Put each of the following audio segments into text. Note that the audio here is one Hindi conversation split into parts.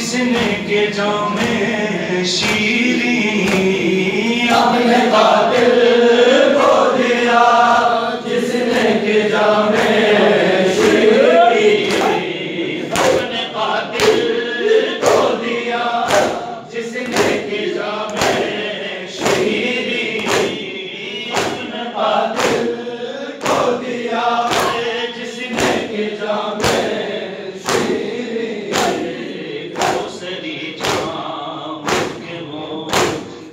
जिसने के जामे शीरी अपने कातिल को दिया, जिसने के जामे शीरी अपने कातिल को दिया, जिसने के जामे शीरी अपने कातिल को दिया, जिसने के जामे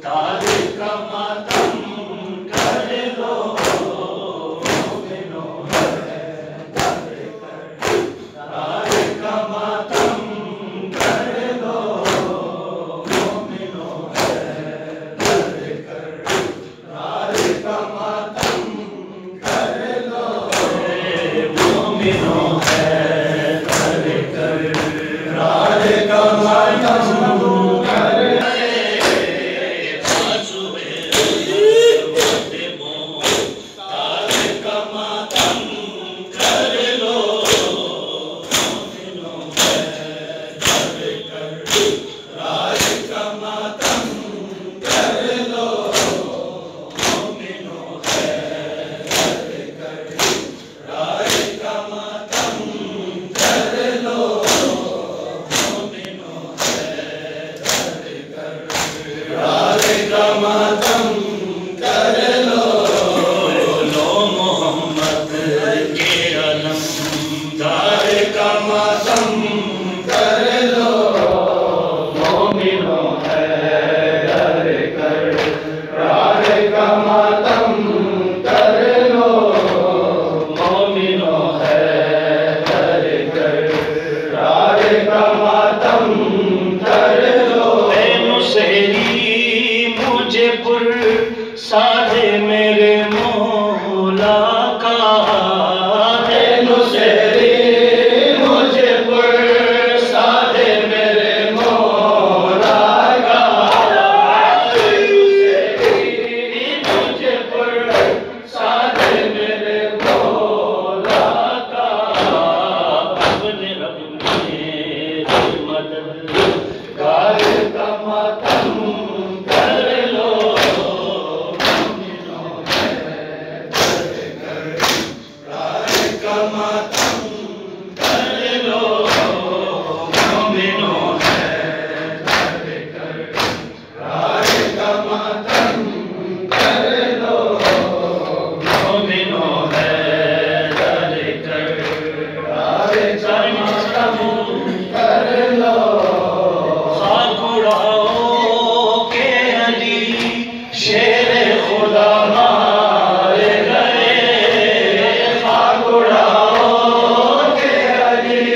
तारीख का मातम मोमिनो है डर कर रार का मातम कर लो, मोमिनो है डर कर रार का मातम कर लो। ऐ मुसहरी मुझे पुर साधे मेरे मौला का, ऐ मुसहरी मुझे पुर साधे मेरे मौला का, ऐ मुसहरी मुझे पुर साधे मेरे मौला का। अपने रब मेरे मददगार का मातम कर लो, मोमिनो है डर कर रार का मातम कर लो, मोमिनो है डर कर रार का मातम कर लो, मोमिनो है डर कर रार का मातम कर लो। खाक उड़ाओ के अली शेर खुदा मारे गए, खाक उड़ाओ के अली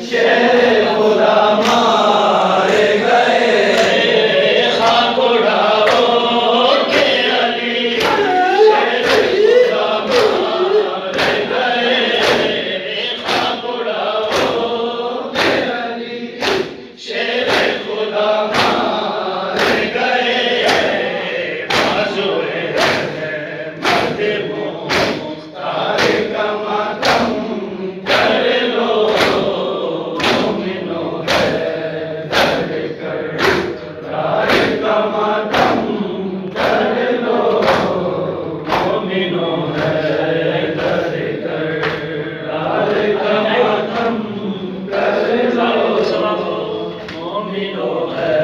शेर खुदा मारे गए, खाक उड़ाओ के अली शेर खुदा मारे गए, खाक उड़ाओ के अली शेर खुदा मारे गए। बाज़ोए रहमत मुख्तार का मातम कर लो, मोमिनो है डर कर रार का मातम कर लो, मोमिनो है डर कर रार का मातम कर लो, मोमिनो है